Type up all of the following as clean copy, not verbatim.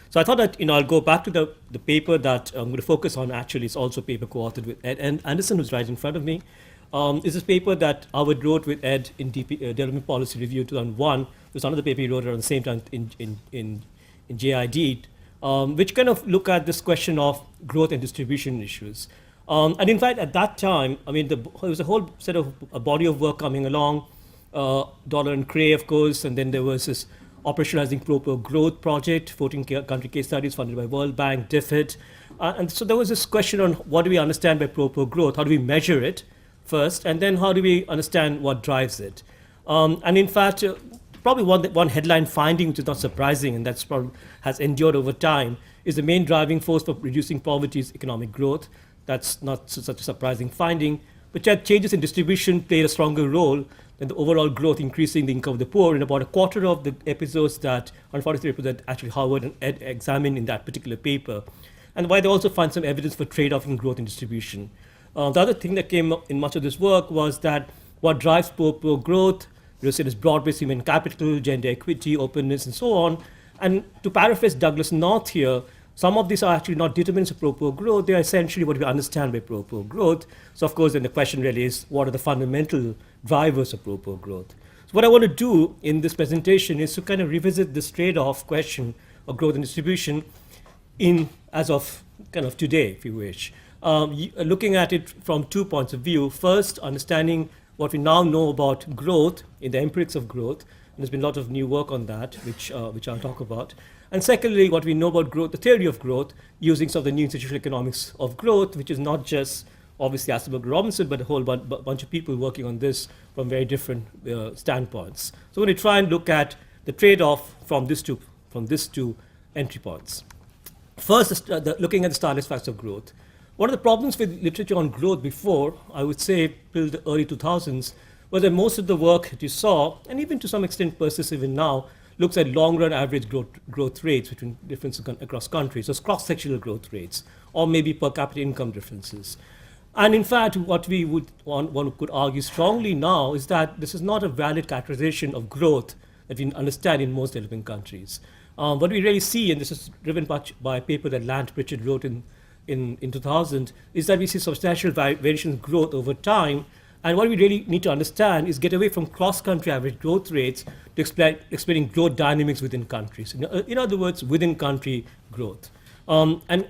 So I thought that I'll go back to the paper that I'm going to focus on. Actually, it's also a paper co-authored with Ed Anderson, who's right in front of me. It's this paper that Howard wrote with Ed in Development Policy Review 2001. There's another paper he wrote around the same time in JID, which kind of look at this question of growth and distribution issues. And in fact, at that time, I mean, there was a whole set of a body of work coming along, Dollar and Cray, of course, and then there was this Operationalizing Pro-poor Growth project, 14 country case studies funded by World Bank, DFID. And so there was this question on what do we understand by pro-poor growth? How do we measure it first? And then how do we understand what drives it? And in fact, probably one headline finding, which is not surprising, and that's probably has endured over time, is the main driving force for reducing poverty is economic growth. That's not such a surprising finding. But yet changes in distribution played a stronger role than the overall growth, increasing the income of the poor in about a quarter of the episodes that, 143 episodes that actually Howard and Ed examined in that particular paper. And why they also find some evidence for trade-off in growth and distribution. The other thing that came up in much of this work was that what drives poor growth, is broad-based human capital, gender equity, openness, and so on. And to paraphrase Douglas North here, some of these are actually not determinants of pro-poor growth. They are essentially what we understand by pro-poor growth. So of course, then the question really is, what are the fundamental drivers of pro-poor growth? So what I want to do in this presentation is to kind of revisit this trade-off question of growth and distribution as of kind of today, if you wish. Looking at it from 2 points of view. First, understanding what we now know about growth in the empirics of growth. And there's been a lot of new work on that, which I'll talk about. And secondly, what we know about growth, the theory of growth, using some of the new institutional economics of growth, which is not just obviously Asperger Robinson, but a whole bunch of people working on this from very different standpoints. So we're going to try and look at the trade-off from these two entry points. First, looking at the starless facts of growth. One of the problems with literature on growth before, I would say, till the early 2000s, was that most of the work that you saw, and even to some extent persists even now, looks at long-run average growth rates between differences across countries, so cross-sectional growth rates, or maybe per capita income differences. And in fact, what one could argue strongly now is that this is not a valid characterization of growth that we understand in most developing countries. What we really see, and this is driven by a paper that Lant Pritchett wrote in 2000, is that we see substantial variation in growth over time. And what we really need to understand is get away from cross-country average growth rates to explaining growth dynamics within countries. In other words, within-country growth. And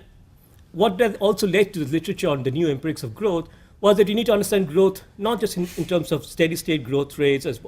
what that also led to the literature on the new empirics of growth was that you need to understand growth not just in terms of steady-state growth rates, as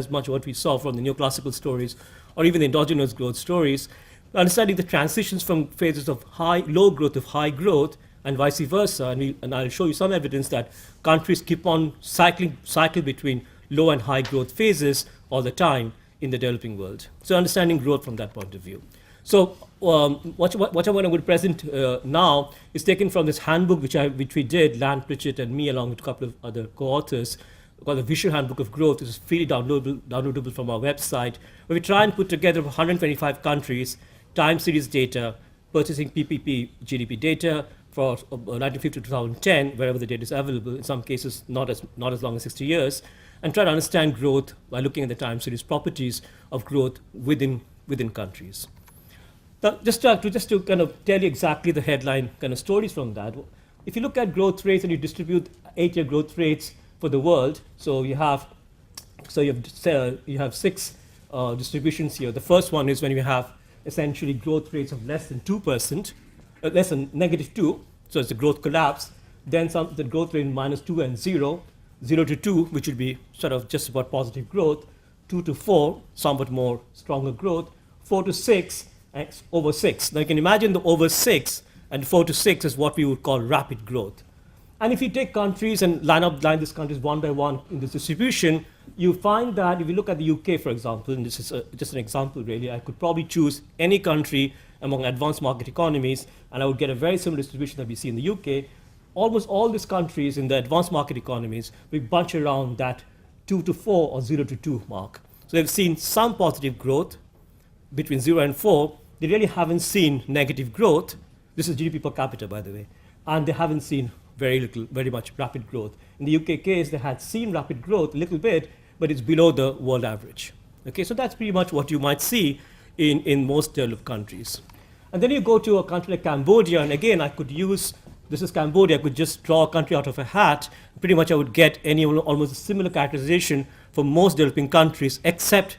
much what we saw from the neoclassical stories, or even the endogenous growth stories, understanding the transitions from phases of low growth to high growth, and vice versa. And I'll show you some evidence that countries keep on cycling between low and high growth phases all the time in the developing world. So understanding growth from that point of view. So what I want to present now is taken from this handbook which we did, Lant Pritchett and me, along with a couple of other co-authors, called the Visual Handbook of Growth. This is freely downloadable from our website, where we try and put together 125 countries, time series data, purchasing PPP GDP data, for 1950 to 2010, wherever the data is available, in some cases not as long as 60 years, and try to understand growth by looking at the time series properties of growth within countries. Now, just to kind of tell you exactly the headline kind of stories from that, if you look at growth rates and you distribute 8-year growth rates for the world, so you have 6 distributions here. The first one is when you have essentially growth rates of less than 2%. Less than -2, so it's a growth collapse. Then the growth rate -2 and 0, 0 to 2, which would be sort of just about positive growth, 2 to 4, somewhat more stronger growth, 4 to 6, and over 6. Now you can imagine the over 6 and 4 to 6 is what we would call rapid growth. And if you take countries and line these countries one by one in this distribution, you find that if you look at the UK, for example, and this is just an example really, I could probably choose any country among advanced market economies, and I would get a very similar distribution that we see in the UK. Almost all these countries in the advanced market economies, we bunch around that 2 to 4 or 0 to 2 mark. So they've seen some positive growth between 0 and 4. They really haven't seen negative growth. This is GDP per capita, by the way. And they haven't seen very much rapid growth. In the UK case, they had seen rapid growth a little bit, but it's below the world average. Okay, so that's pretty much what you might see in most developed countries. And then you go to a country like Cambodia, and again, I could use, this is Cambodia, I could just draw a country out of a hat. Pretty much I would get almost a similar characterization for most developing countries, except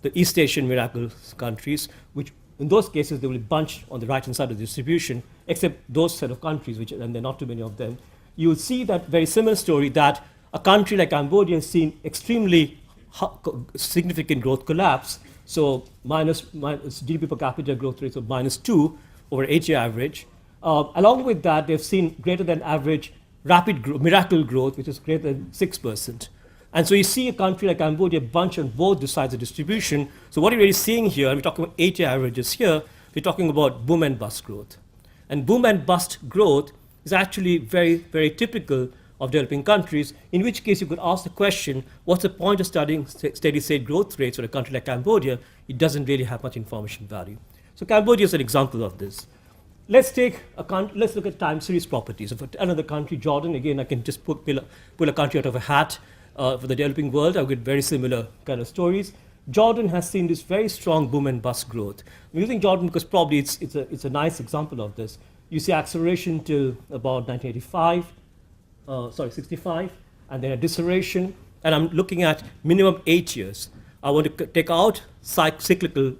the East Asian miracle countries, which in those cases they will be bunched on the right-hand side of the distribution, except those set of countries, which, and there are not too many of them. You will see that very similar story, that a country like Cambodia has seen extremely significant growth collapse. So minus GDP per capita growth rates of -2 over 8-year average. Along with that, they've seen greater than average miracle growth, which is greater than 6%. And so you see a country like Cambodia bunch on both sides of distribution. So what you're really seeing here, we're talking about 8-year averages here, we're talking about boom and bust growth. And boom and bust growth is actually very, very typical of developing countries, in which case you could ask the question, what's the point of studying steady state growth rates for a country like Cambodia? It doesn't really have much information value. So Cambodia is an example of this. Let's look at time series properties. So for another country, Jordan, again, I can just pull a country out of a hat. For the developing world, I've got very similar kind of stories. Jordan has seen this very strong boom and bust growth. I'm using Jordan because probably it's a nice example of this. You see acceleration till about 65, and then a deceleration, and I'm looking at minimum 8 years. I want to take out cyclical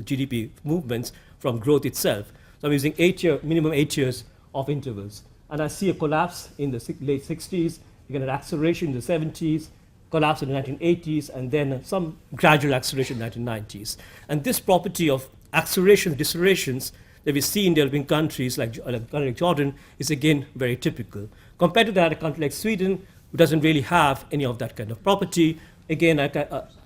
GDP movements from growth itself. So I'm using minimum 8 years of intervals. And I see a collapse in the late 60s, you get an acceleration in the 70s, collapse in the 1980s, and then some gradual acceleration in the 1990s. And this property of acceleration, decelerations that we see in developing countries like Jordan is again very typical. Compared to that, a country like Sweden, who doesn't really have any of that kind of property, again,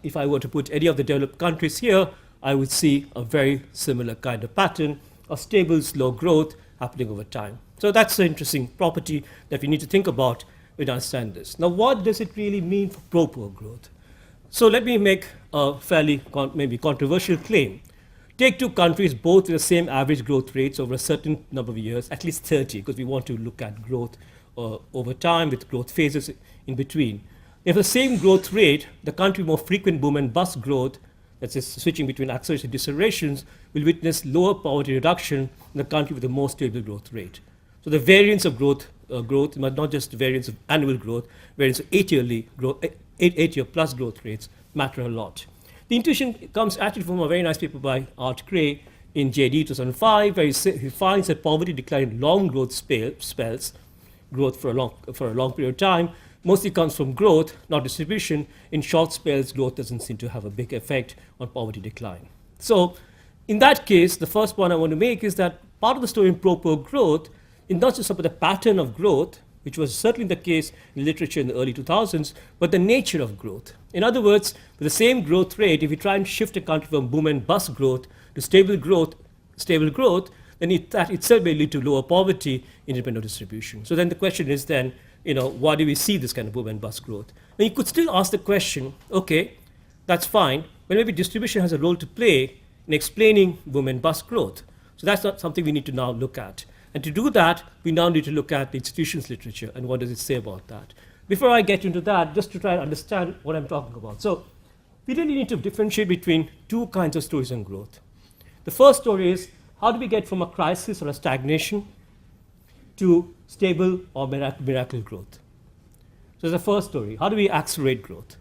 if I were to put any of the developed countries here, I would see a very similar kind of pattern of stable, slow growth happening over time. So that's an interesting property that we need to think about when we understand this. Now, what does it really mean for pro-poor growth? So let me make a fairly maybe controversial claim. Take two countries both with the same average growth rates over a certain number of years, at least 30, because we want to look at growth over time with growth phases in between. If the same growth rate, the country with more frequent boom and bust growth, that's switching between acceleration and decelerations, will witness lower poverty reduction in the country with the more stable growth rate. So the variance of growth, not just the variance of annual growth, variance of 8-year plus growth rates matter a lot. The intuition comes actually from a very nice paper by Art Gray in JD 2005, where he finds that poverty decline in long growth spells, growth for a long period of time, mostly comes from growth, not distribution. In short spells, growth doesn't seem to have a big effect on poverty decline. So in that case, the first point I want to make is that part of the story in pro-poor growth is not just about the pattern of growth, which was certainly the case in literature in the early 2000s, but the nature of growth. In other words, with the same growth rate, if we try and shift a country from boom and bust growth to stable growth, then that itself may lead to lower poverty, independent of distribution. So then the question is then, why do we see this kind of boom and bust growth? Now you could still ask the question, okay, that's fine, but maybe distribution has a role to play in explaining boom and bust growth. So that's not something we need to now look at. And to do that, we now need to look at the institutions literature and what does it say about that. Before I get into that, just to try and understand what I'm talking about. So we really need to differentiate between two kinds of stories on growth. The first story is, how do we get from a crisis or a stagnation to stable or miracle growth? So the first story, how do we accelerate growth?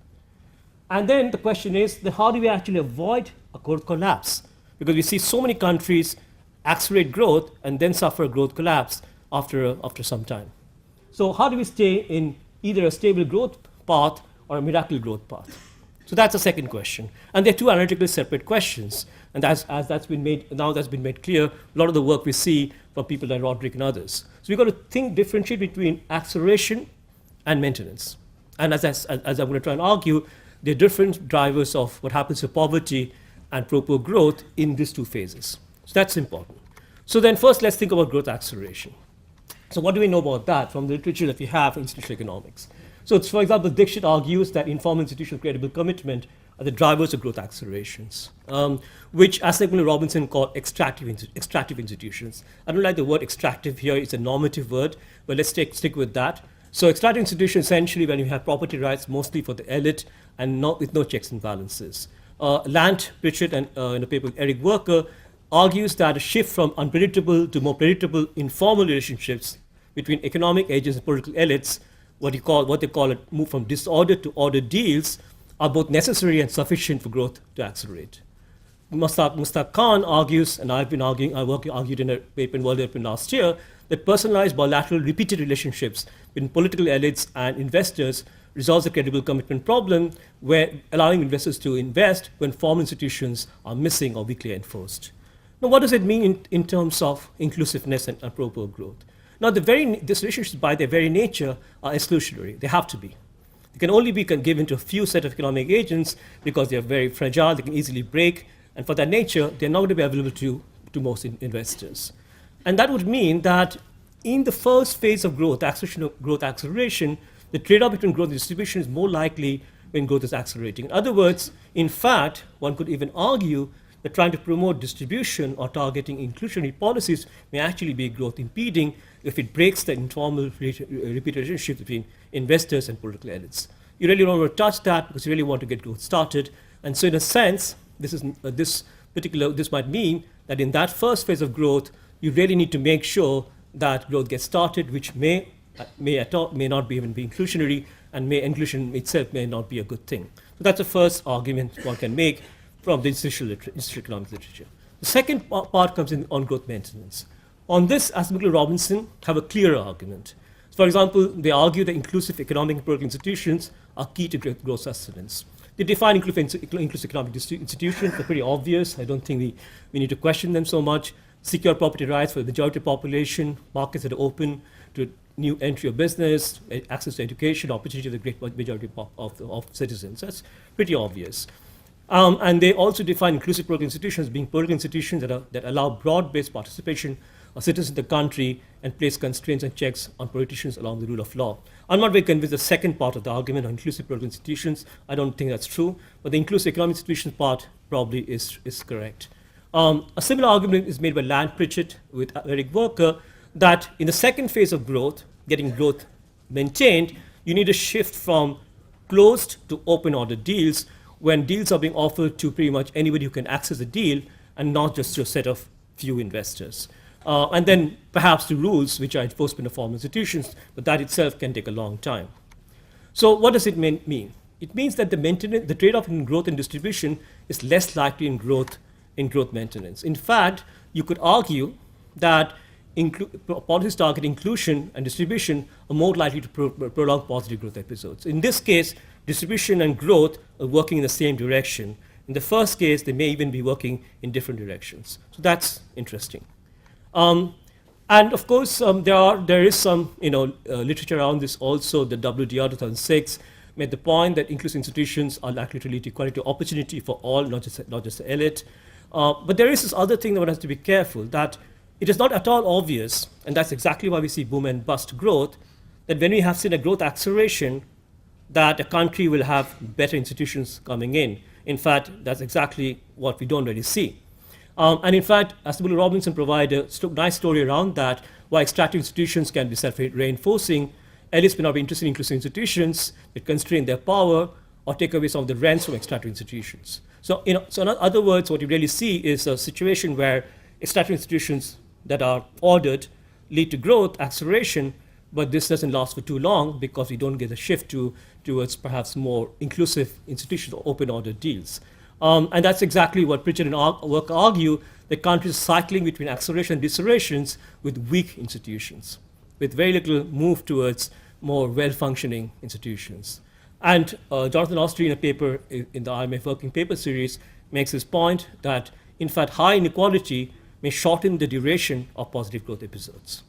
And then the question is, how do we actually avoid a growth collapse? Because we see so many countries accelerate growth and then suffer a growth collapse after some time. So how do we stay in either a stable growth path or a miracle growth path? So that's the second question. And they're two analytically separate questions. And that's been made clear, a lot of the work we see from people like Roderick and others. So we've got to differentiate between acceleration and maintenance. And as I'm going to try and argue, there are different drivers of what happens to poverty and pro-poor growth in these two phases. So that's important. So then first, let's think about growth acceleration. So what do we know about that from the literature that we have in institutional economics? So for example, Dixit argues that informal institutional credible commitment are the drivers of growth accelerations, which Asseglin Robinson called extractive institutions. I don't like the word extractive here, it's a normative word, but let's stick with that. So extractive institutions essentially when you have property rights mostly for the elite and with no checks and balances. Lant, Pritchett, and in a paper with Eric Worker argues that a shift from unpredictable to more predictable informal relationships between economic agents and political elites, what they call a move from disordered to ordered deals, are both necessary and sufficient for growth to accelerate. Mustaq Khan argues, and I've been arguing, argued in a paper in World Development last year, that personalized bilateral repeated relationships between political elites and investors resolves the credible commitment problem, where allowing investors to invest when formal institutions are missing or weakly enforced. Now, what does it mean in terms of inclusiveness and pro-poor growth? Now, these relationships, by their very nature, are exclusionary. They have to be. They can only be given to a few set of economic agents because they are very fragile, they can easily break, and for that nature, they're not going to be available to most investors. And that would mean that in the first phase of growth acceleration, the trade-off between growth and distribution is more likely when growth is accelerating. In other words, in fact, one could even argue that trying to promote distribution or targeting inclusionary policies may actually be growth impeding if it breaks the informal repeated relationship between investors and political elites. You really don't want to touch that because you really want to get growth started. And so in a sense, this might mean that in that first phase of growth, you really need to make sure that growth gets started, which may not be even be inclusionary, and inclusion itself may not be a good thing. So that's the first argument one can make from the institutional economics literature. The second part comes in on growth maintenance. On this, Asmik Robinson have a clearer argument. For example, they argue that inclusive economic and political institutions are key to growth sustenance. They define inclusive economic institutions. They're pretty obvious. I don't think we need to question them so much. Secure property rights for the majority of the population, markets that are open to new entry of business, access to education, opportunity of the great majority of citizens. That's pretty obvious. And they also define inclusive political institutions being political institutions that allow broad-based participation of citizens in the country and place constraints and checks on politicians along the rule of law. I'm not very convinced the second part of the argument on inclusive political institutions. I don't think that's true, but the inclusive economic institutions part probably is correct. A similar argument is made by Land Pritchett with Eric Worker that in the second phase of growth, getting growth maintained, you need a shift from closed to open order deals when deals are being offered to pretty much anybody who can access a deal and not just to a set of few investors. And then perhaps the rules which are enforced by formal institutions, but that itself can take a long time. So what does it mean? It means that the trade-off in growth and distribution is less likely in growth maintenance. In fact, you could argue that policies targeting inclusion and distribution are more likely to prolong positive growth episodes. In this case, distribution and growth are working in the same direction. In the first case, they may even be working in different directions. So that's interesting. And of course, there is some literature around this also. The WDR 2006 made the point that inclusive institutions are likely to lead to equality of opportunity for all, not just the elite. But there is this other thing that one has to be careful, that it is not at all obvious, and that's exactly why we see boom and bust growth, that when we have seen a growth acceleration, that a country will have better institutions coming in. In fact, that's exactly what we don't really see. And in fact, Asmik Robinson provides a nice story around that, why extractive institutions can be self-reinforcing. Elites may not be interested in inclusive institutions that constrain their power or take away some of the rents from extractive institutions. So in other words, what you really see is a situation where extractive institutions that are ordered lead to growth, acceleration, but this doesn't last for too long because we don't get a shift towards perhaps more inclusive institutions or open order deals. And that's exactly what Pritchett and Work argue, that countries cycling between acceleration and decelerations with weak institutions, with very little move towards more well-functioning institutions. And Jonathan Ostry, in a paper in the IMF Working Paper series, makes this point that, in fact, high inequality may shorten the duration of positive growth episodes.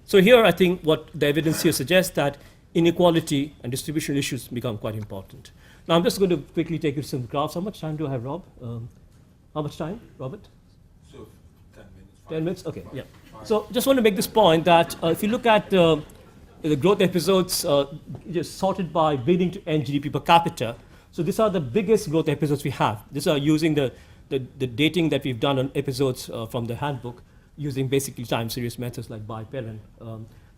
So here, I think what the evidence here suggests that inequality and distribution issues become quite important. Now, I'm just going to quickly take you through some graphs. How much time do I have, Rob? How much time, Robert? So, 10 minutes. 10 minutes? Okay, yeah. So just want to make this point that if you look at the growth episodes just sorted by beginning to end GDP per capita, so these are the biggest growth episodes we have. These are using the dating that we've done on episodes from the handbook, using basically time series methods like biparent.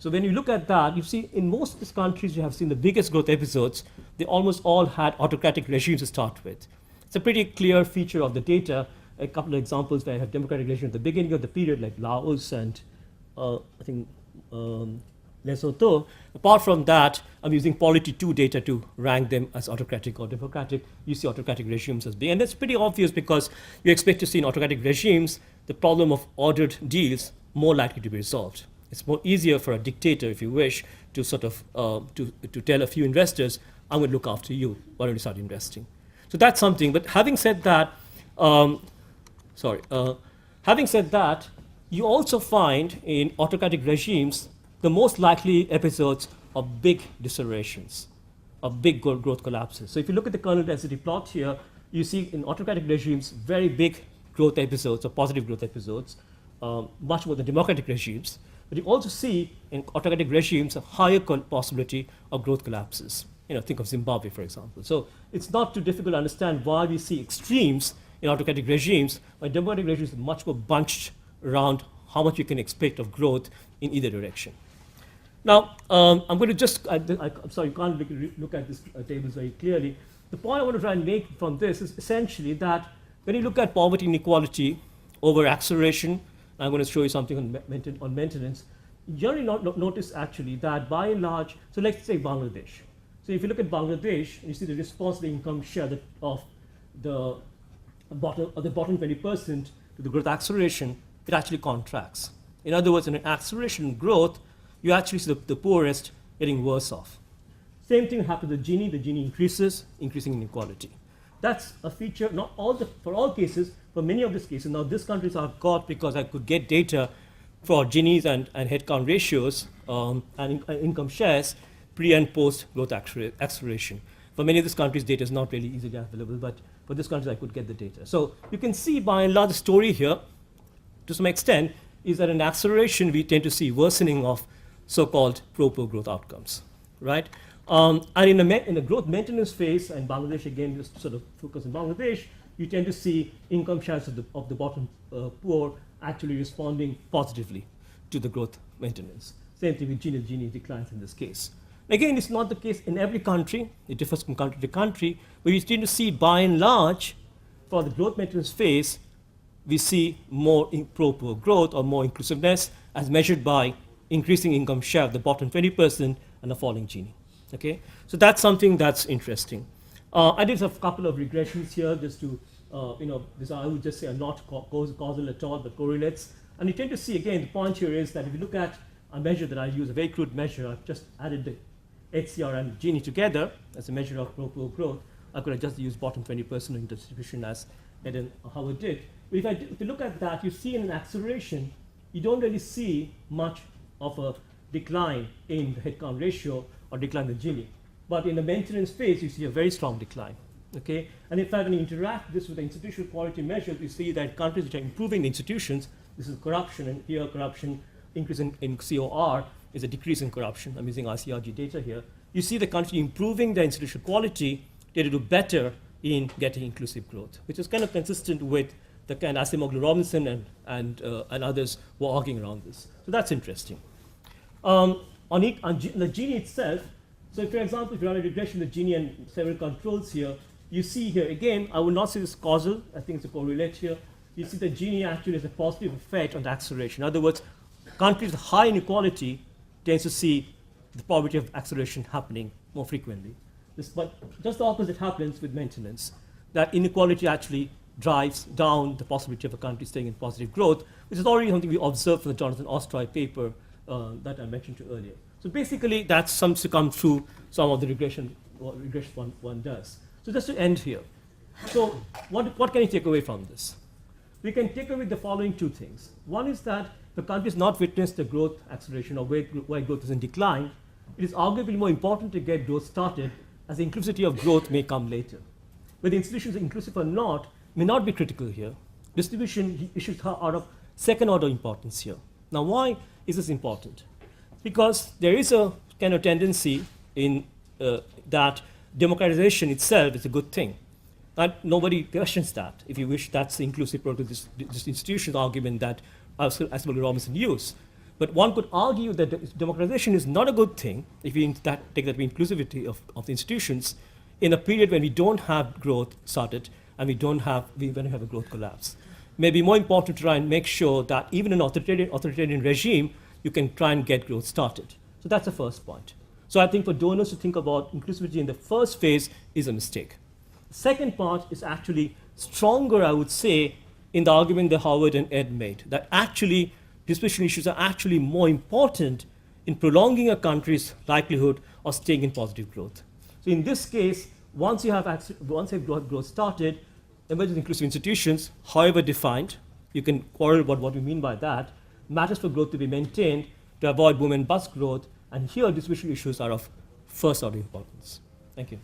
So when you look at that, you see in most of these countries you have seen the biggest growth episodes, they almost all had autocratic regimes to start with. It's a pretty clear feature of the data a couple of examples where I have democratic regime at the beginning of the period, like Laos and I think Lesotho. Apart from that, I'm using polity 2 data to rank them as autocratic or democratic. You see autocratic regimes as being, and that's pretty obvious because you expect to see in autocratic regimes the problem of ordered deals more likely to be resolved. It's more easier for a dictator, if you wish, to sort of to tell a few investors, I'm going to look after you. Why don't you start investing? So that's something. But having said that, having said that, you also find in autocratic regimes the most likely episodes of big decelerations, of big growth collapses. So if you look at the kernel density plot here, you see in autocratic regimes very big growth episodes or positive growth episodes, much more than democratic regimes. But you also see in autocratic regimes a higher possibility of growth collapses. Think of Zimbabwe, for example. So it's not too difficult to understand why we see extremes in autocratic regimes, while democratic regimes are much more bunched around how much you can expect of growth in either direction. Now, I'm going to just, I'm sorry, you can't look at this tables very clearly. The point I want to try and make from this is essentially that when you look at poverty inequality over acceleration, I'm going to show you something on maintenance, you generally notice actually that by and large, so let's say Bangladesh. So if you look at Bangladesh, you see the responsible income share of the bottom 20% to the growth acceleration, it actually contracts. In other words, in an acceleration in growth, you actually see the poorest getting worse off. Same thing happens with Gini. The Gini increases, increasing inequality. That's a feature, not for all cases, for many of these cases. Now, these countries I've got because I could get data for Ginis and headcount ratios and income shares pre and post growth acceleration. For many of these countries, data is not really easily available, but for these countries, I could get the data. So you can see by and large the story here, to some extent, is that in acceleration, we tend to see worsening of so-called pro-poor growth outcomes, right? And in a growth maintenance phase, and Bangladesh, again, just to sort of focus on Bangladesh, you tend to see income shares of the bottom poor actually responding positively to the growth maintenance. Same thing with Gini. Gini declines in this case. Again, it's not the case in every country. It differs from country to country, but we tend to see, by and large, for the growth maintenance phase, we see more pro-poor growth or more inclusiveness as measured by increasing income share of the bottom 20% and a falling Gini. Okay, so that's something that's interesting. I did a couple of regressions here just to, this I would just say are not causal at all, but correlates. And you tend to see, again, the point here is that if you look at a measure that I use, a very crude measure, I've just added the HCR and Gini together as a measure of pro-poor growth. I could have just used bottom 20% in distribution as Ed and Howard did. But if you look at that, you see in an acceleration, you don't really see much of a decline in the headcount ratio or decline in the Gini. But in the maintenance phase, you see a very strong decline. Okay? And in fact, when you interact this with the institutional quality measures, you see that countries which are improving the institutions, this is corruption, and here corruption increase in COR is a decrease in corruption. I'm using ICRG data here. You see the country improving the institutional quality, they do better in getting inclusive growth, which is kind of consistent with the kind of Acemoglu Robinson and others were arguing around this. So that's interesting. On the Gini itself, so for example, if you run a regression of the Gini and several controls here, you see here, again, I would not say this causal, I think it's a correlate here. You see the Gini actually has a positive effect on the acceleration. In other words, countries with high inequality tends to see the poverty of acceleration happening more frequently. But just the opposite happens with maintenance, that inequality actually drives down the possibility of a country staying in positive growth, which is already something we observed from the Jonathan Ostroy paper that I mentioned to earlier. So basically, that sums to come through some of the regression one does. So just to end here. So what can you take away from this? We can take away the following two things. One is that the country has not witnessed the growth acceleration or where growth is in decline. It is arguably more important to get growth started, as the inclusivity of growth may come later. Whether the institutions are inclusive or not may not be critical here. Distribution issues are out of second order importance here. Now, why is this important? Because there is a kind of tendency in that democratization itself is a good thing. And nobody questions that. If you wish, that's the inclusive approach to this institution's argument that Acemoglu Robinson used. But one could argue that democratization is not a good thing if we take that inclusivity of the institutions in a period when we don't have growth started and when we have a growth collapse. may be more important to try and make sure that even in an authoritarian regime, you can try and get growth started. So that's the first point. So I think for donors to think about inclusivity in the first phase is a mistake. The second part is actually stronger, I would say, in the argument that Howard and Ed made, that actually distributional issues are actually more important in prolonging a country's likelihood of staying in positive growth. So in this case, once you have growth started, emergent inclusive institutions, however defined, you can quarrel about what we mean by that, matters for growth to be maintained to avoid boom and bust growth, and here distributional issues are of first order importance. Thank you.